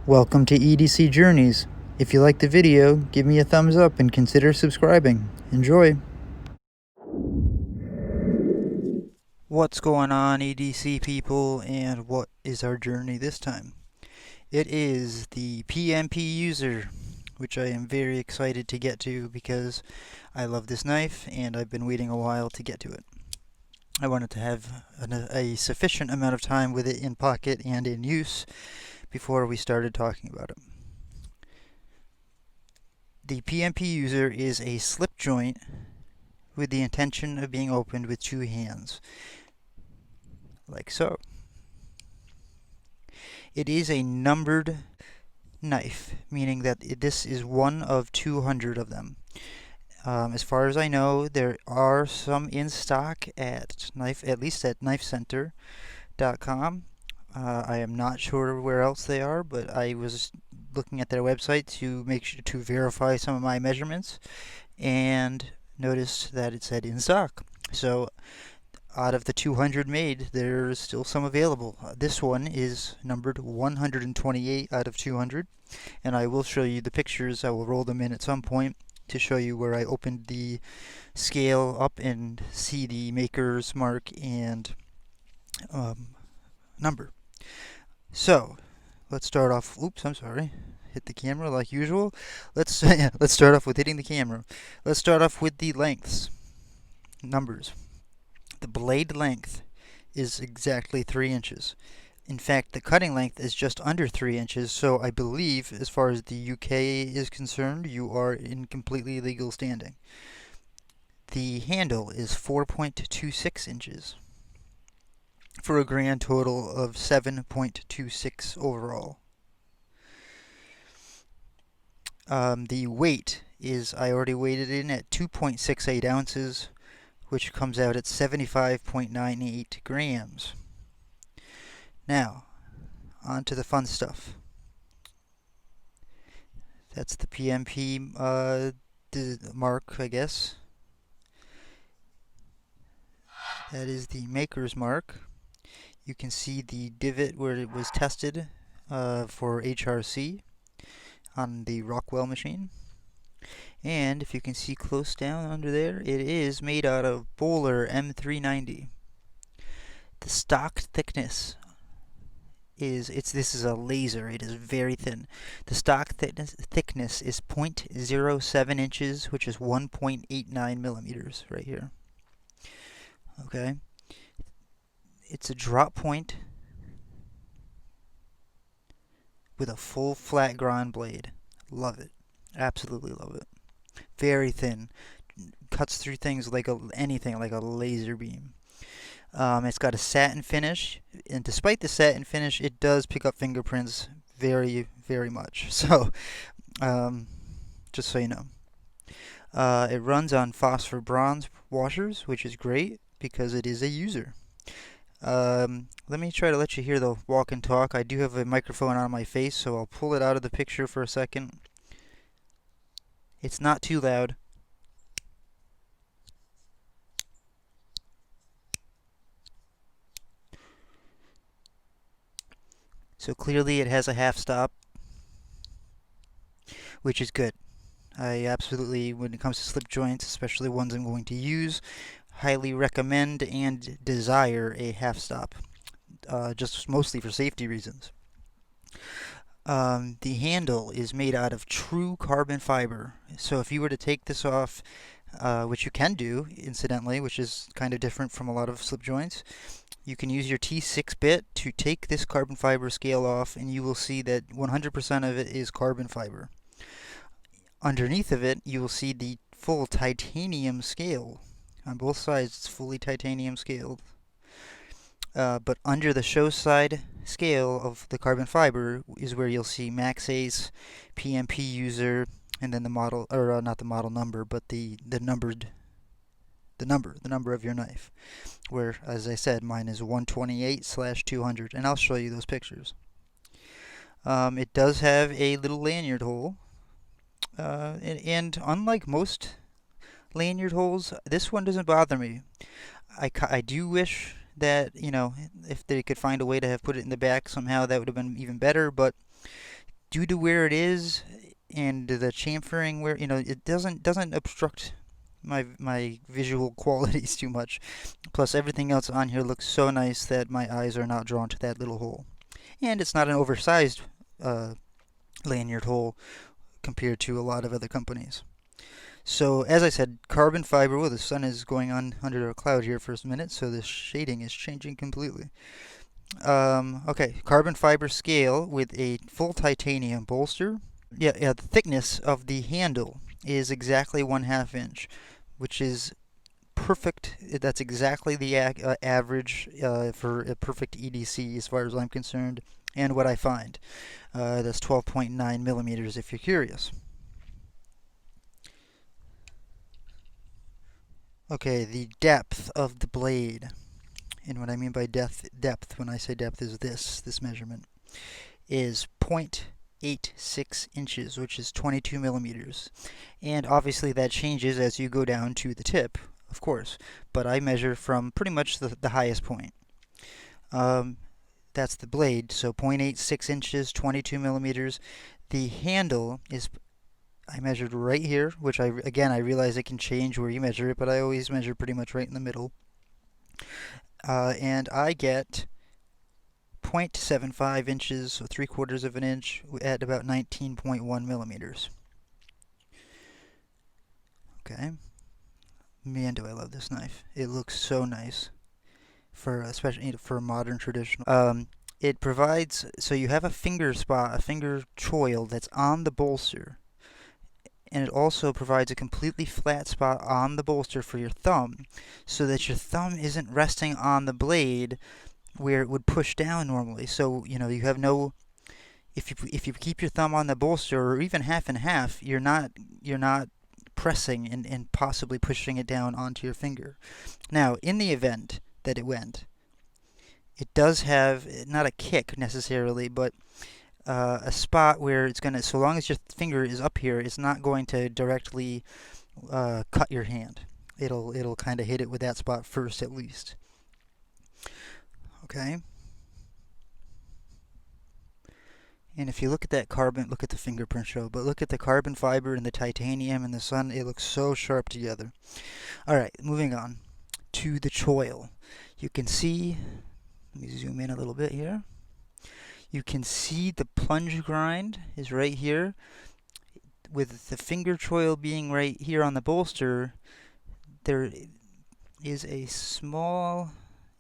Welcome to EDC Journeys. If you like the video, give me a thumbs up and consider subscribing. Enjoy! What's going on, EDC people, and what is our journey this time? It is the PMP User, which I am very excited to get to because I love this knife and I've been waiting a while to get to it. I wanted to have a sufficient amount of time with it in pocket and in use before we started talking about it. The PMP User is a slip joint with the intention of being opened with two hands, like so. It is a numbered knife, meaning that this is one of 200 of them. As far as I know, there are some in stock at least at knifecenter.com. I am not sure where else they are, but I was looking at their website to make sure to verify some of my measurements and noticed that it said in stock. So out of the 200 made, there's still some available. This one is numbered 128 out of 200, and I will show you the pictures. I will roll them in at some point to show you where I opened the scale up and see the maker's mark and number. So let's start off. Oops, I'm sorry. Hit the camera like usual. Let's start off with hitting the camera. Let's start off with the lengths. Numbers. The blade length is exactly 3 inches. In fact, the cutting length is just under 3 inches, so I believe, as far as the UK is concerned, you are in completely legal standing. The handle is 4.26 inches for a grand total of 7.26 overall. The weight is, I already weighed it in at 2.68 ounces, which comes out at 75.98 grams. Now, on to the fun stuff. That's the PMP mark, I guess. That is the maker's mark. You can see the divot where it was tested for HRC on the Rockwell machine. And if you can see close down under there, it is made out of Bowler M390. The stock thickness is, this is a laser, it is very thin. The stock thickness is 0.07 inches, which is 1.89 millimeters right here. Okay. It's a drop point with a full flat ground blade. Love it. Absolutely love it. Very thin. Cuts through things like anything, like a laser beam. It's got a satin finish, and despite the satin finish, it does pick up fingerprints very, very much. So, just so you know. It runs on phosphor bronze washers, which is great because it is a user. Let me try to let you hear the walk and talk. I do have a microphone on my face, so I'll pull it out of the picture for a second. It's not too loud. So clearly it has a half stop, which is good. I absolutely, when it comes to slip joints, especially ones I'm going to use, highly recommend and desire a half stop, just mostly for safety reasons. The handle is made out of true carbon fiber, so if you were to take this off, which you can do, incidentally, which is kind of different from a lot of slip joints, you can use your T6 bit to take this carbon fiber scale off, and you will see that 100% of it is carbon fiber. Underneath of it, you will see the full titanium scale. On both sides, it's fully titanium scaled. But under the show side scale of the carbon fiber is where you'll see Max Ace, PMP User, and then the model, or not the model number, but the number of your knife. Where, as I said, mine is 128/200, and I'll show you those pictures. It does have a little lanyard hole, and unlike most lanyard holes, this one doesn't bother me. I do wish that, if they could find a way to have put it in the back somehow, that would have been even better, but due to where it is and the chamfering, where it doesn't obstruct my visual qualities too much. Plus, everything else on here looks so nice that my eyes are not drawn to that little hole. And it's not an oversized uh, lanyard hole compared to a lot of other companies. So, as I said, carbon fiber. Well, the sun is going on under a cloud here for a minute, so the shading is changing completely. Okay, carbon fiber scale with a full titanium bolster. Yeah, the thickness of the handle is exactly 1/2 inch, which is perfect. That's exactly the average for a perfect EDC as far as I'm concerned, and what I find. That's 12.9 millimeters if you're curious. Okay, the depth of the blade. And what I mean by depth when I say depth is this measurement, is 0.86 inches, which is 22 millimeters. And obviously that changes as you go down to the tip, of course. But I measure from pretty much the highest point. That's the blade, so 0.86 inches, 22 millimeters. The handle is, I measured right here, which I realize it can change where you measure it, but I always measure pretty much right in the middle. And I get 0.75 inches, so 3/4 of an inch, at about 19.1 millimeters. Okay. Man, do I love this knife. It looks so nice for, especially for a modern traditional. It provides, so you have a finger spot, a finger choil that's on the bolster. And it also provides a completely flat spot on the bolster for your thumb, so that your thumb isn't resting on the blade where it would push down normally. So, you have no, if you keep your thumb on the bolster, or even half and half, you're not pressing and possibly pushing it down onto your finger. Now, in the event that it went, it does have not a kick necessarily, but a spot where it's gonna, so long as your finger is up here, it's not going to directly cut your hand. It'll kind of hit it with that spot first, at least. Okay. And if you look at that carbon, look at the fingerprint show, but look at the carbon fiber and the titanium and the sun, it looks so sharp together. Alright, moving on to the choil. You can see, let me zoom in a little bit here. You can see the plunge grind is right here. With the finger choil being right here on the bolster, there is a small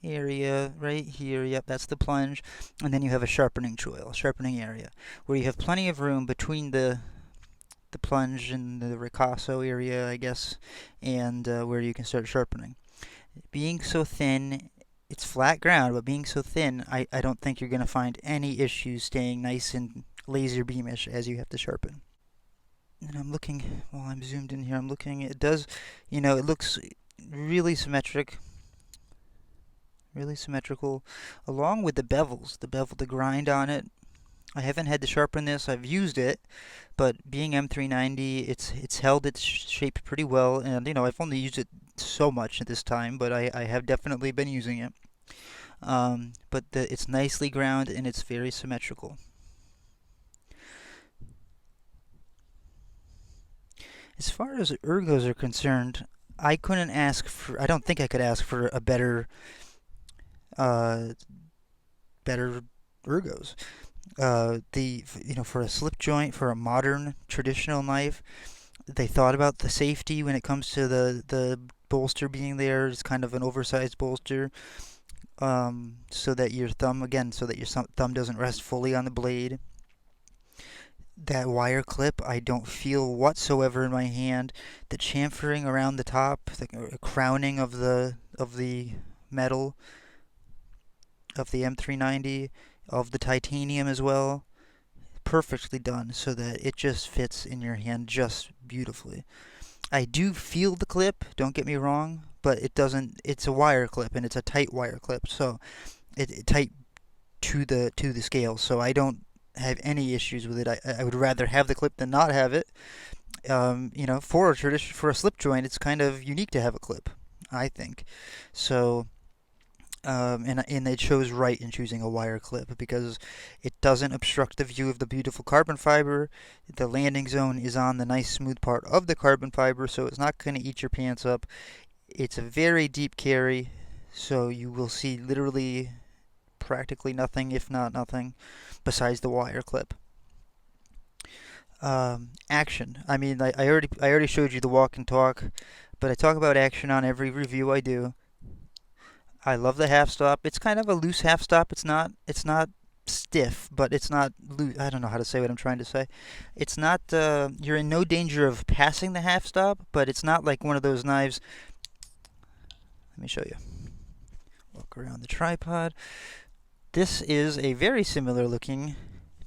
area right here. Yep, that's the plunge. And then you have a sharpening choil, sharpening area, where you have plenty of room between the plunge and the ricasso area, I guess, and where you can start sharpening. Being so thin, it's flat ground, but being so thin, I don't think you're going to find any issues staying nice and laser beamish as you have to sharpen. And I'm looking, while I'm zoomed in here, I'm looking, it does, it looks really symmetric, really symmetrical, along with the bevels, the grind on it. I haven't had to sharpen this, I've used it, but being M390, it's held its shape pretty well, and I've only used it so much at this time, but I have definitely been using it. But it's nicely ground and it's very symmetrical. As far as ergos are concerned, I don't think I could ask for a better ergos. For a slip joint, for a modern traditional knife, they thought about the safety when it comes to the bolster being there. It's kind of an oversized bolster, so that your thumb doesn't rest fully on the blade. That wire clip, I don't feel whatsoever in my hand. The chamfering around the top, the crowning of the metal of the M390, of the titanium as well, perfectly done so that it just fits in your hand just beautifully. I do feel the clip, don't get me wrong, but it doesn't. It's a wire clip and it's a tight wire clip, so it tight to the scale. So I don't have any issues with it. I would rather have the clip than not have it. For a slip joint, it's kind of unique to have a clip, I think. So and it shows right in choosing a wire clip because it doesn't obstruct the view of the beautiful carbon fiber. The landing zone is on the nice smooth part of the carbon fiber, so it's not going to eat your pants up. It's a very deep carry, so you will see literally practically nothing, if not nothing, besides the wire clip. Action. I mean, I already showed you the walk and talk, but I talk about action on every review I do. I love the half stop. It's kind of a loose half stop. It's not stiff, but it's not loose. I don't know how to say what I'm trying to say. It's not you're in no danger of passing the half stop, but it's not like one of those knives. Let me show you. Walk around the tripod. This is a very similar looking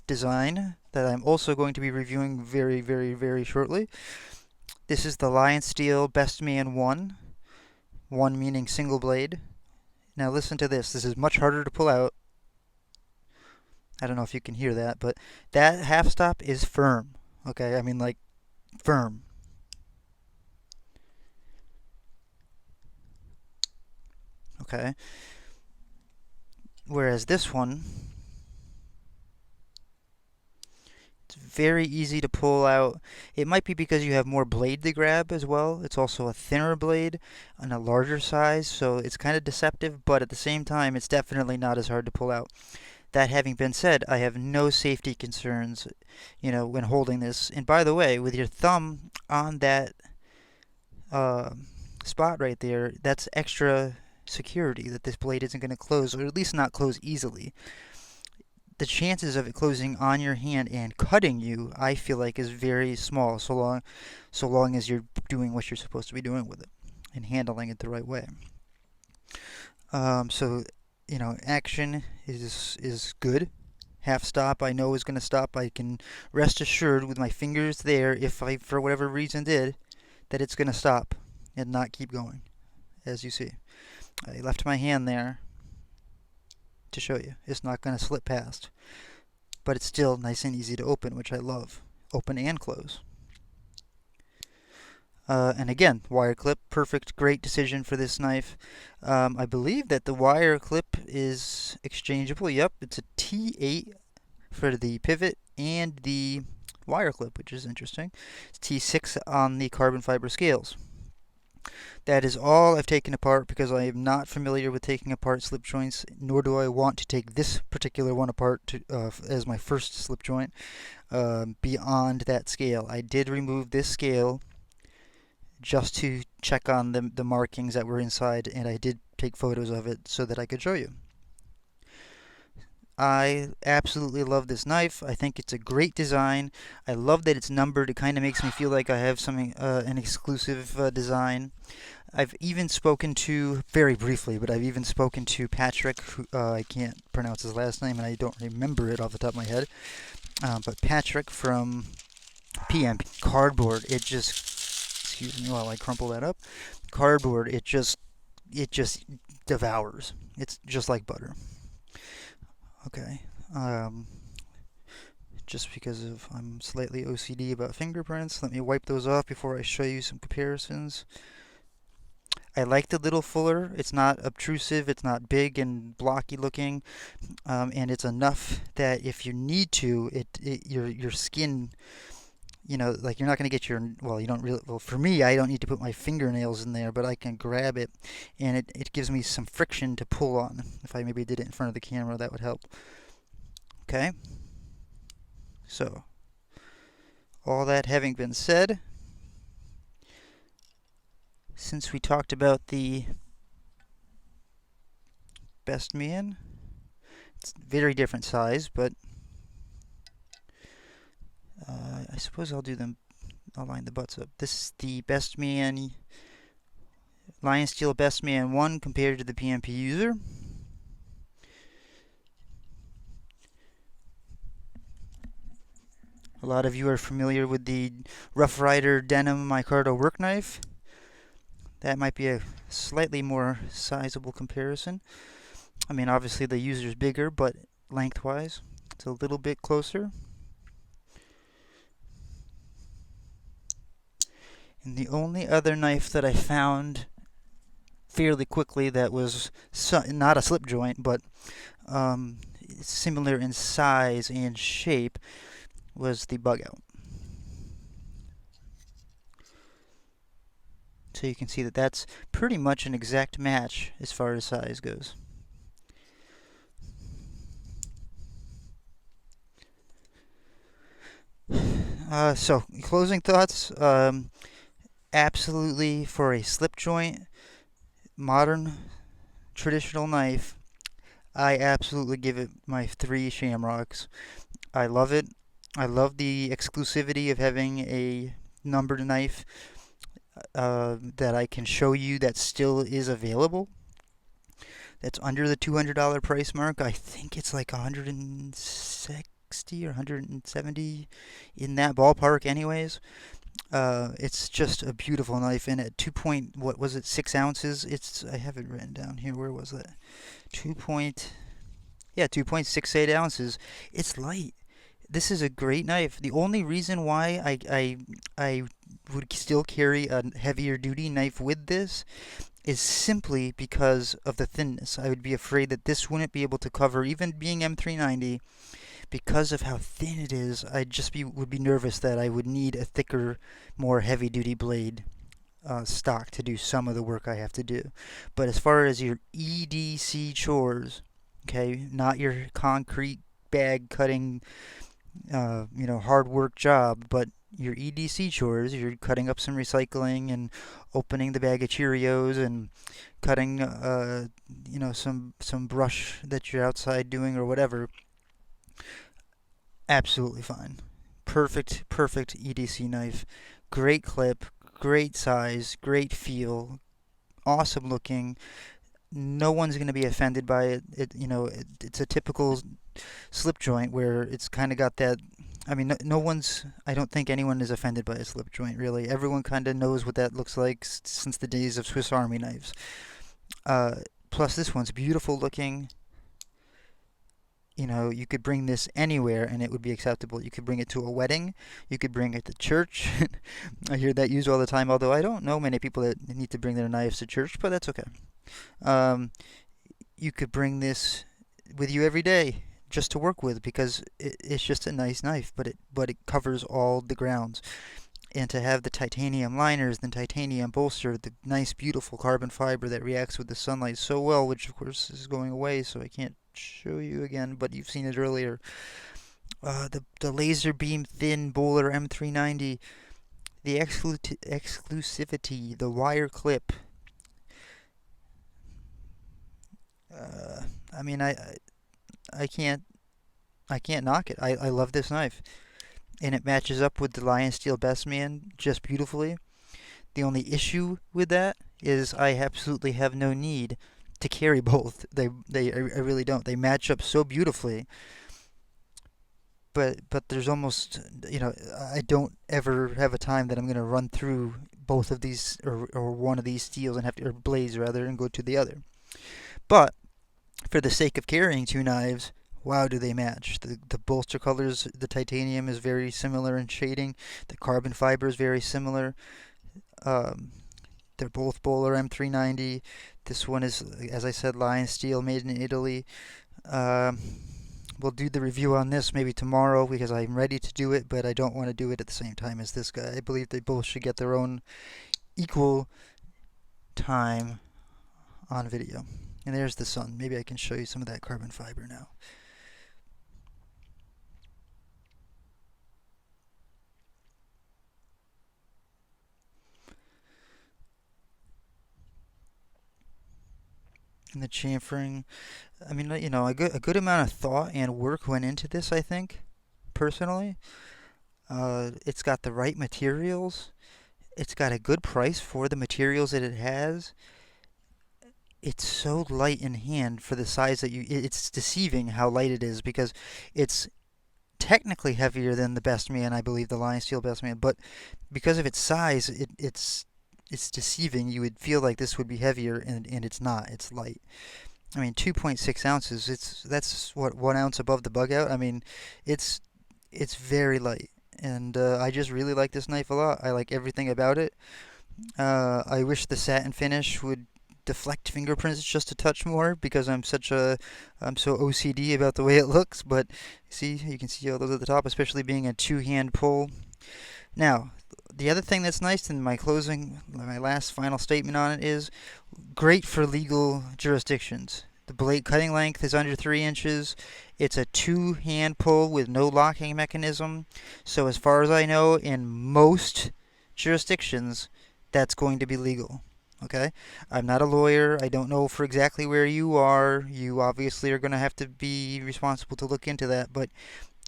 design that I'm also going to be reviewing very, very, very shortly. This is the Lion Steel Best Man 1. 1 meaning single blade. Now listen to this. This is much harder to pull out. I don't know if you can hear that, but that half stop is firm. Okay, I mean like firm. Okay. Whereas this one, it's very easy to pull out. It might be because you have more blade to grab as well. It's also a thinner blade and a larger size, so it's kind of deceptive, but at the same time, it's definitely not as hard to pull out. That having been said, I have no safety concerns, when holding this. And by the way, with your thumb on that uh, spot right there, that's extra security that this blade isn't going to close, or at least not close easily. The chances of it closing on your hand and cutting you, I feel like, is very small, so long as you're doing what you're supposed to be doing with it and handling it the right way. So, action is good. Half stop, I know is going to stop. I can rest assured with my fingers there, if I, for whatever reason, did, that it's going to stop and not keep going, as you see. I left my hand there to show you. It's not going to slip past. But it's still nice and easy to open, which I love. Open and close. And again, wire clip, perfect, great decision for this knife. I believe that the wire clip is exchangeable. Yep, it's a T8 for the pivot and the wire clip, which is interesting. It's T6 on the carbon fiber scales. That is all I've taken apart because I am not familiar with taking apart slip joints, nor do I want to take this particular one apart as my first slip joint beyond that scale. I did remove this scale just to check on the markings that were inside, and I did take photos of it so that I could show you. I absolutely love this knife. I think it's a great design. I love that it's numbered. It kind of makes me feel like I have something, an exclusive design. I've even spoken to, very briefly, but I've even spoken to Patrick, who, I can't pronounce his last name and I don't remember it off the top of my head. But Patrick from PMP Cardboard, excuse me while I crumple that up. Cardboard, it just devours. It's just like butter. Okay. Just because I'm slightly OCD about fingerprints, let me wipe those off before I show you some comparisons. I like the little fuller. It's not obtrusive. It's not big and blocky looking, and it's enough that if you need to, your skin, like you're not going to get you don't really, for me, I don't need to put my fingernails in there, but I can grab it, and it gives me some friction to pull on. If I maybe did it in front of the camera, that would help. Okay. So, all that having been said, since we talked about the Best Man, it's very different size, but I suppose I'll line the butts up. This is the Best Man, Lion Steel Best Man 1 compared to the PMP User. A lot of you are familiar with the Rough Rider Denim Micarta work knife. That might be a slightly more sizable comparison. I mean, obviously the User's bigger, but lengthwise, it's a little bit closer. And the only other knife that I found fairly quickly that was not a slip joint, but similar in size and shape was the bug out. So you can see that that's pretty much an exact match as far as size goes. So closing thoughts. Absolutely for a slip joint, modern traditional knife, I absolutely give it my 3 Shamrocks. I love it. I love the exclusivity of having a numbered knife that I can show you that still is available. That's under the $200 price mark. I think it's like 160 or 170 in that ballpark, anyways. It's just a beautiful knife, and at what was it, 6 ounces? I have it written down here. Where was that? 2.68 ounces. It's light. This is a great knife. The only reason why I would still carry a heavier duty knife with this is simply because of the thinness. I would be afraid that this wouldn't be able to cover, even being M390, because of how thin it is. Would be nervous that I would need a thicker, more heavy duty blade stock to do some of the work I have to do. But as far as your EDC chores, okay, not your concrete bag cutting, hard work job, but your EDC chores, you're cutting up some recycling and opening the bag of Cheerios and cutting, some brush that you're outside doing or whatever. Absolutely fine. Perfect EDC knife. Great clip, great size, great feel, awesome looking. No one's going to be offended by it. It's a typical slip joint where it's kind of got that. I mean, no one's. I don't think anyone is offended by a slip joint, really. Everyone kind of knows what that looks like since the days of Swiss Army knives. Uh, Plus, this one's beautiful looking. You could bring this anywhere and it would be acceptable. You could bring it to a wedding. You could bring it to church. I hear that used all the time, although I don't know many people that need to bring their knives to church, but that's okay. Um, you could bring this with you every day just to work with because it's just a nice knife, but it covers all the grounds. And to have the titanium liners, the titanium bolster, the nice, beautiful carbon fiber that reacts with the sunlight so well, which of course is going away, so I can't show you again, but you've seen it earlier. The laser beam thin Bowler M390, the exclusivity, the wire clip. I mean, I can't knock it. I love this knife, and it matches up with the Lion Steel Best Man just beautifully. The only issue with that is I absolutely have no need to carry both. I really don't. They match up so beautifully. But there's almost, I don't ever have a time that I'm going to run through both of these or one of these steels and or blades rather, and go to the other. But for the sake of carrying 2 knives, wow, do they match. The bolster colors, the titanium is very similar in shading. The carbon fiber is very similar. Um, they're both Bowler M390. This one is, as I said, Lion Steel, made in Italy. Um, we'll do the review on this maybe tomorrow because I'm ready to do it, but I don't want to do it at the same time as this guy. I believe they both should get their own equal time on video. And there's the sun. Maybe I can show you some of that carbon fiber now. And the chamfering. I mean, a good amount of thought and work went into this, I think, personally. It's got the right materials. It's got a good price for the materials that it has. It's so light in hand for the size that it's deceiving how light it is because it's technically heavier than the Best Man, I believe, the Lion Steel Best Man, but because of its size, it's deceiving. You would feel like this would be heavier, and it's not. It's light. I mean, 2.6 ounces. That's what 1 ounce above the bug out. I mean, it's it's very light, and I just really like this knife a lot. I like everything about it. I wish the satin finish would deflect fingerprints just a touch more because I'm so OCD about the way it looks. But see, you can see all those at the top, especially being a two-hand pull. Now, the other thing that's nice in my last final statement on it is great for legal jurisdictions. The blade cutting length is under 3 inches. It's a two-hand pull with no locking mechanism. So as far as I know, in most jurisdictions, that's going to be legal. Okay? I'm not a lawyer. I don't know for exactly where you are. You obviously are going to have to be responsible to look into that. But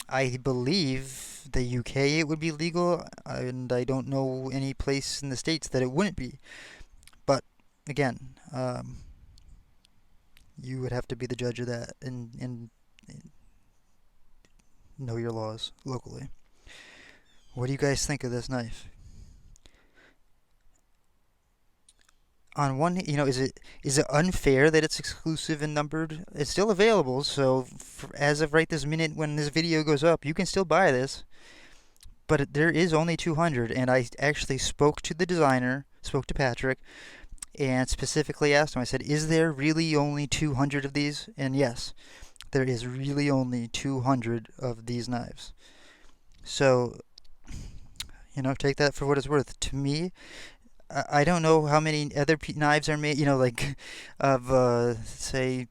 I believe the UK it would be legal, and I don't know any place in the States that it wouldn't be. But again, you would have to be the judge of that and know your laws locally. What do you guys think of this knife? On one, is it unfair that it's exclusive and numbered? It's still available, so as of right this minute when this video goes up, you can still buy this. But there is only 200, and I actually spoke to the designer, spoke to Patrick, and specifically asked him, I said, is there really only 200 of these? And yes, there is really only 200 of these knives. So, take that for what it's worth. To me, I don't know how many other knives are made, like of, say,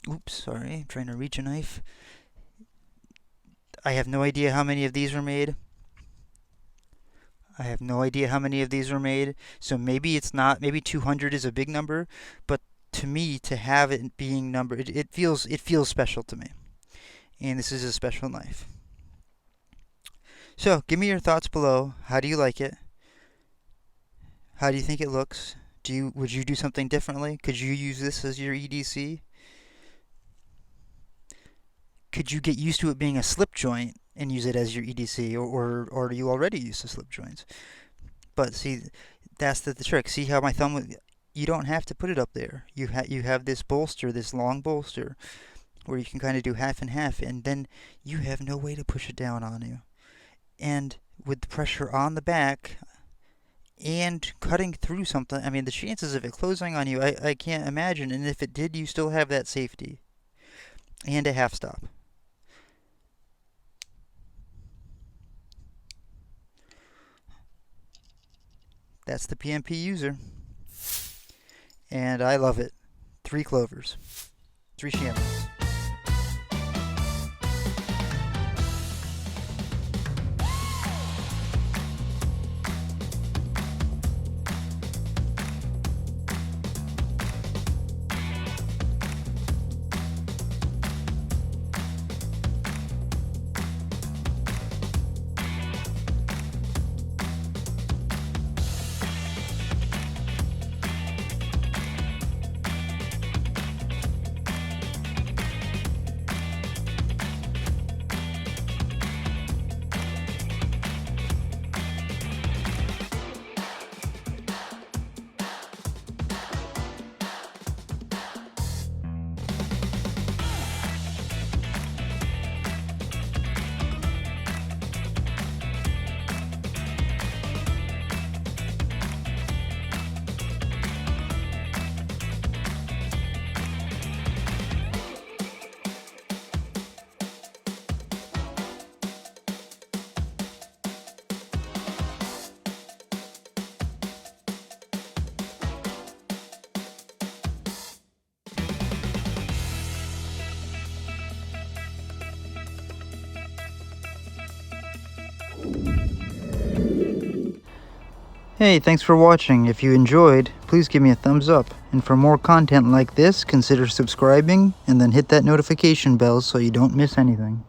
oops, sorry, I'm trying to reach a knife. I have no idea how many of these were made. I have no idea how many of these were made. So maybe 200 is a big number, but to me, to have it being numbered, it feels special to me. And this is a special knife. So give me your thoughts below. How do you like it? How do you think it looks? Would you do something differently? Could you use this as your EDC? Could you get used to it being a slip joint and use it as your EDC, or do you already use the slip joints? But see, that's the trick. See how my thumb, you don't have to put it up there. You have this bolster, this long bolster, where you can kind of do half and half, and then you have no way to push it down on you. And with the pressure on the back and cutting through something, I mean, the chances of it closing on you, I can't imagine. And if it did, you still have that safety and a half stop. That's the PMP User, and I love it. 3 clovers, 3 Shamrocks. Hey, thanks for watching. If you enjoyed, please give me a thumbs up. And for more content like this, consider subscribing and then hit that notification bell so you don't miss anything.